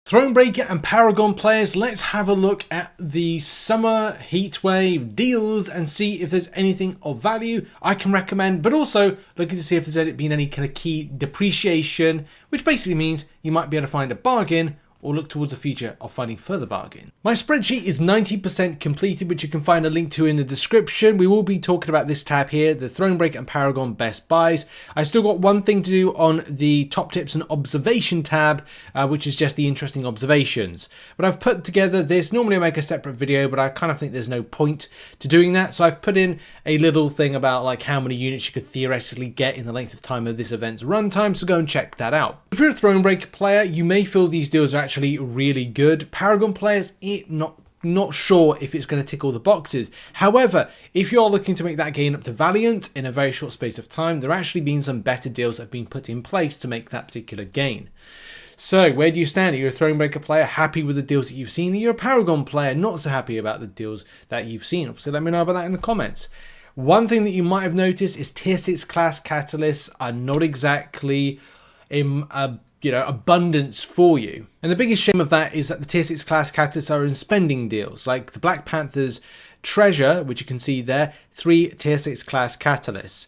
Thronebreaker and Paragon players, let's have a look at the summer heatwave deals and see if there's anything of value I can recommend, but also looking to see if there's been any kind of key depreciation, which basically means you might be able to find a bargain or look towards the future of finding further bargain. My spreadsheet is 90% completed, which you can find a link to in the description. We will be talking about this tab here, the Thronebreaker and Paragon best buys. I still got one thing to do on the top tips and observation tab, which is just the interesting observations. But I've put together this, normally I make a separate video, but I kind of think there's no point to doing that. So I've put in a little thing about like how many units you could theoretically get in the length of time of this event's runtime, so go and check that out. If you're a Thronebreaker player, you may feel these deals are actually really good. Paragon players, not sure if it's going to tick all the boxes. However, if you're looking to make that gain up to Valiant in a very short space of time, there actually been some better deals that have been put in place to make that particular gain. So where do you stand? Are you a Thronebreaker player happy with the deals that you've seen? Are you a Paragon player not so happy about the deals that you've seen? Obviously, let me know about that in the comments. One thing that you might have noticed is tier 6 class catalysts are not exactly in abundance for you. And the biggest shame of that is that the tier 6 class catalysts are in spending deals, like the Black Panther's treasure, which you can see there, 3 tier 6 class catalysts.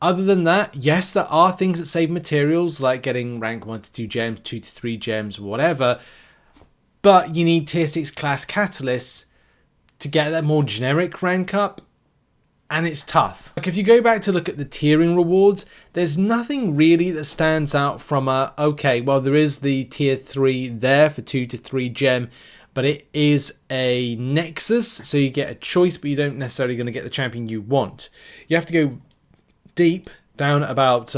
Other than that, yes, there are things that save materials, like getting rank 1 to 2 gems, 2 to 3 gems, whatever, but you need tier 6 class catalysts to get that more generic rank up. And it's tough. Like if you go back to look at the tiering rewards, there's nothing really that stands out from okay, well, there is the tier 3 there for 2 to 3 gem, but it is a nexus, so you get a choice, but you don't necessarily going to get the champion you want. You have to go deep down about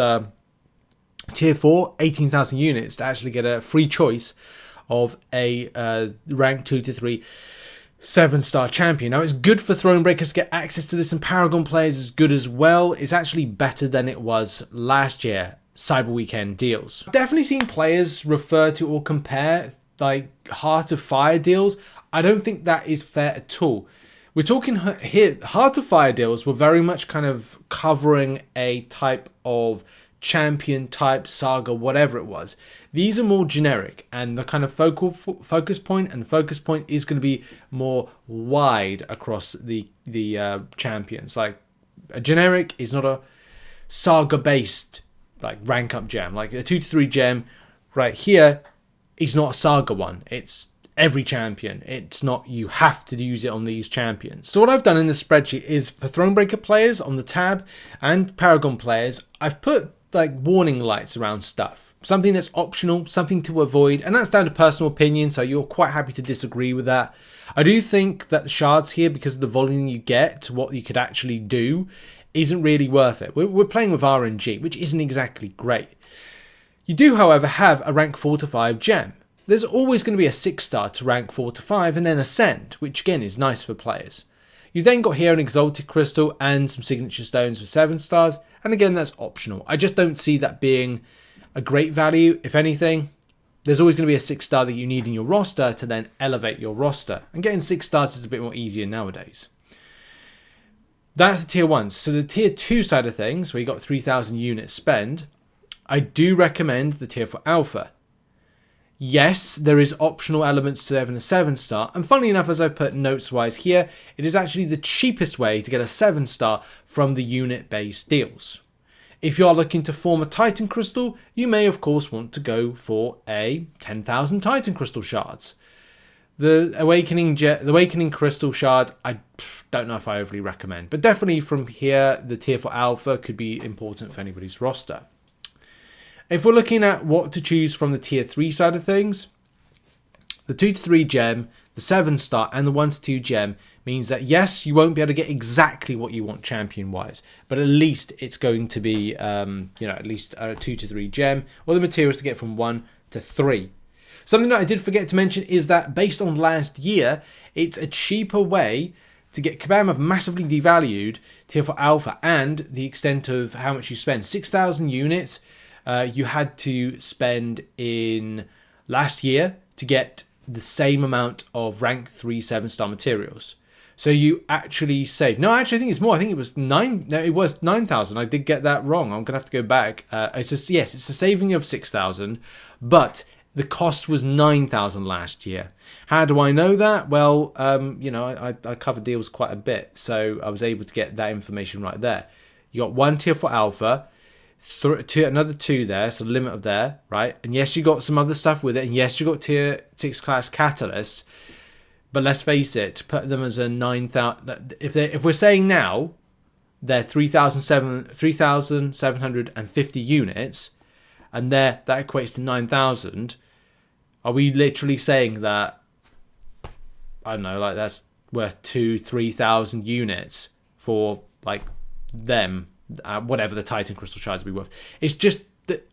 tier 4, 18,000 units to actually get a free choice of a rank 2 to 3 7-star champion. Now it's good for Thronebreakers to get access to this, and Paragon players is good as well. It's actually better than it was last year, Cyber Weekend deals. I've definitely seen players refer to or compare like Heart of Fire deals. I don't think that is fair at all. We're talking here, Heart of Fire deals were very much kind of covering a type of champion type, saga, whatever it was. These are more generic, and the kind of focus point is going to be more wide across the champions. Like a generic is not a saga based like rank up gem. Like a 2 to 3 gem right here is not a saga one. It's every champion. It's not you have to use it on these champions. So what I've done in this spreadsheet is for Thronebreaker players on the tab and Paragon players, I've put like warning lights around stuff. Something that's optional, something to avoid, and that's down to personal opinion, so you're quite happy to disagree with that. I do think that the shards here, because of the volume you get to what you could actually do, isn't really worth it. We're playing with RNG, which isn't exactly great. You do, however, have a rank 4 to 5 gem. There's always going to be a 6-star to rank 4 to 5, and then Ascend, which again is nice for players. You've then got here an Exalted Crystal and some Signature Stones for 7 stars, and again that's optional. I just don't see that being a great value. If anything, there's always going to be a 6-star that you need in your roster to then elevate your roster, and getting 6 stars is a bit more easier nowadays. That's the tier 1s. So the tier 2 side of things, where you got 3,000 units spend, I do recommend the tier 4 alpha. Yes, there is optional elements to having a 7-star, and funnily enough, as I put notes wise here, it is actually the cheapest way to get a 7-star from the unit based deals. If you are looking to form a Titan Crystal, you may of course want to go for a 10,000 Titan Crystal shards. The Awakening Crystal shards, I don't know if I overly recommend, but definitely from here, the tier 4 alpha could be important for anybody's roster. If we're looking at what to choose from the tier 3 side of things, the 2 to 3 gem, the 7-star and the 1 to 2 gem means that yes, you won't be able to get exactly what you want champion wise, but at least it's going to be at least a 2 to 3 gem, or the materials to get from 1 to 3. Something that I did forget to mention is that based on last year, it's a cheaper way to get Kabam of massively devalued tier 4 alpha, and the extent of how much you spend. 6,000 units you had to spend in last year to get the same amount of rank 3 7-star materials. So you actually saved. No, actually I think it's more. I think it was 9,000. I did get that wrong. I'm gonna have to go back. It's a saving of 6,000, but The cost was 9,000 last year. How do I know that? Well, you know, I covered deals quite a bit, so I was able to get that information right there. You got one tier 4 alpha, another 2 there, so the limit of there, right? And yes, you got some other stuff with it, and yes, you got tier 6 class catalyst. But let's face it, to put them as a 9,000, if we're saying now they're 3,750 units, and that equates to 9,000, are we literally saying that, I don't know, like that's worth 2,000-3,000 units for like them, whatever the Titan Crystal Shards will be worth? It's just,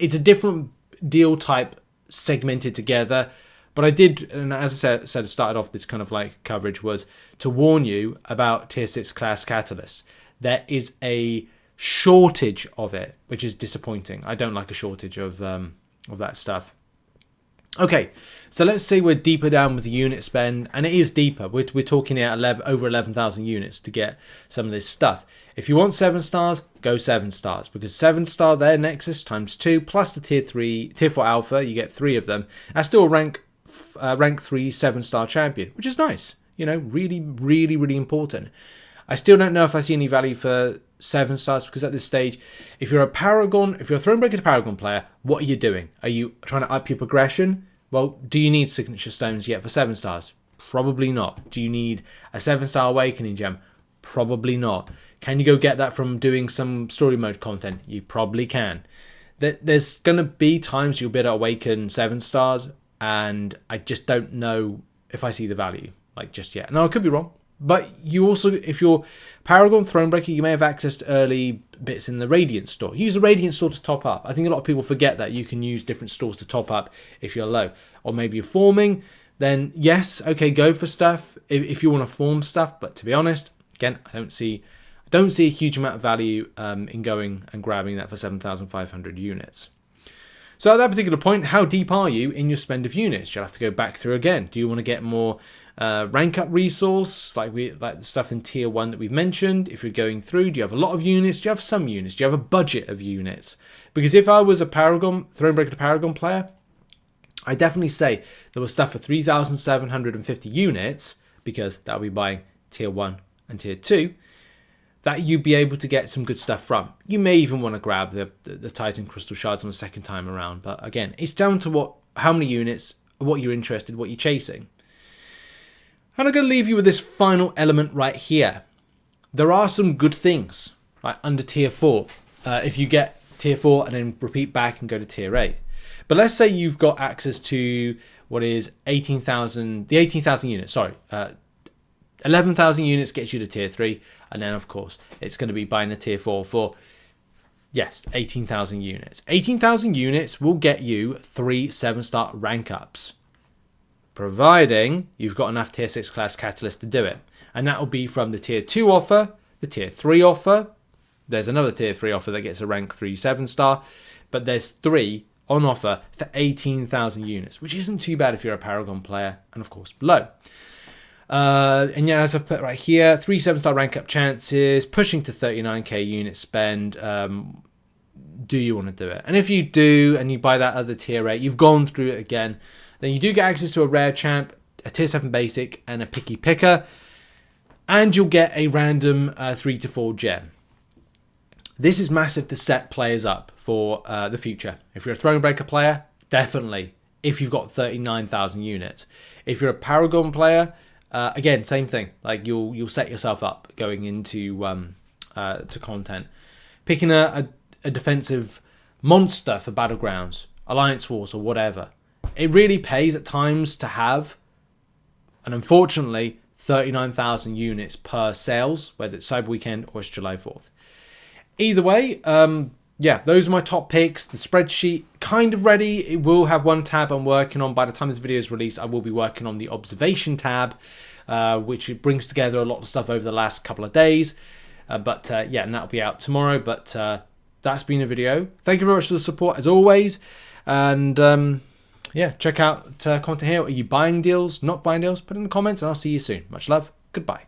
it's a different deal type segmented together. But I did, and as I said, I started off this kind of like coverage was to warn you about tier 6 class catalysts. There is a shortage of it, which is disappointing. I don't like a shortage of that stuff. Okay, so let's say we're deeper down with the unit spend, and it is deeper. We're talking at over 11,000 units to get some of this stuff. If you want 7 stars, go 7 stars, because 7 star there, Nexus times 2 plus the tier 4 alpha, you get 3 of them. That's still a rank 3 7-star champion, which is nice. You know, really, really, really important. I still don't know if I see any value for 7 stars, because at this stage, if you're a Paragon, if you're a Thronebreaker to Paragon player, what are you doing? Are you trying to up your progression? Well, do you need signature stones yet for 7 stars? Probably not. Do you need a 7-star awakening gem? Probably not. Can you go get that from doing some story mode content? You probably can. There's going to be times you'll be able to awaken 7 stars, and I just don't know if I see the value like just yet. No, I could be wrong. But you also, if you're Paragon Thronebreaker, you may have access to early bits in the Radiance store. Use the Radiance store to top up. I think a lot of people forget that you can use different stores to top up if you're low. Or maybe you're forming, then yes, okay, go for stuff if you want to form stuff. But to be honest, again, I don't see a huge amount of value in going and grabbing that for 7,500 units. So at that particular point, how deep are you in your spend of units? You'll have to go back through again. Do you want to get more rank up resource, like the stuff in tier 1 that we've mentioned? If you're going through, do you have a lot of units? Do you have some units? Do you have a budget of units? Because if I was a Thronebreaker to Paragon player, I definitely say there was stuff for 3,750 units, because that'll be buying tier 1 and tier 2, that you'd be able to get some good stuff from. You may even want to grab the Titan Crystal Shards on the second time around. But again, it's down to how many units, what you're interested, what you're chasing. And I'm going to leave you with this final element right here. There are some good things right under tier 4. If you get tier 4 and then repeat back and go to tier 8. But let's say you've got access to what is 18,000 units, sorry. 11,000 units gets you to tier 3, and then of course it's going to be buying a tier 4 for, yes, 18,000 units. 18,000 units will get you 3 7-star rank ups, providing you've got enough tier 6 class catalyst to do it. And that will be from the tier 2 offer, the tier 3 offer. There's another tier 3 offer that gets a rank 3 7-star, but there's 3 on offer for 18,000 units, which isn't too bad if you're a Paragon player, and of course below. And yeah, as I've put right here, 3 7-star rank up chances, pushing to 39k unit spend. Do you want to do it? And if you do, and you buy that other tier 8, you've gone through it again, then you do get access to a rare champ, a tier 7 basic, and a picky picker, and you'll get a random 3 to 4 gem. This is massive to set players up for the future. If you're a Thronebreaker player, definitely. If you've got 39,000 units, if you're a Paragon player, again, same thing. Like you'll set yourself up going into to content, picking a defensive monster for Battlegrounds, Alliance Wars, or whatever. It really pays at times to have, and unfortunately, 39,000 units per sales, whether it's Cyber Weekend or it's July 4th. Either way, yeah, those are my top picks. The spreadsheet kind of ready. It will have one tab I'm working on. By the time this video is released, I will be working on the observation tab, which it brings together a lot of stuff over the last couple of days. Yeah, and that'll be out tomorrow. But that's been a video. Thank you very much for the support as always. And yeah, check out content here. Are you buying deals, not buying deals? Put in the comments and I'll see you soon. Much love. Goodbye.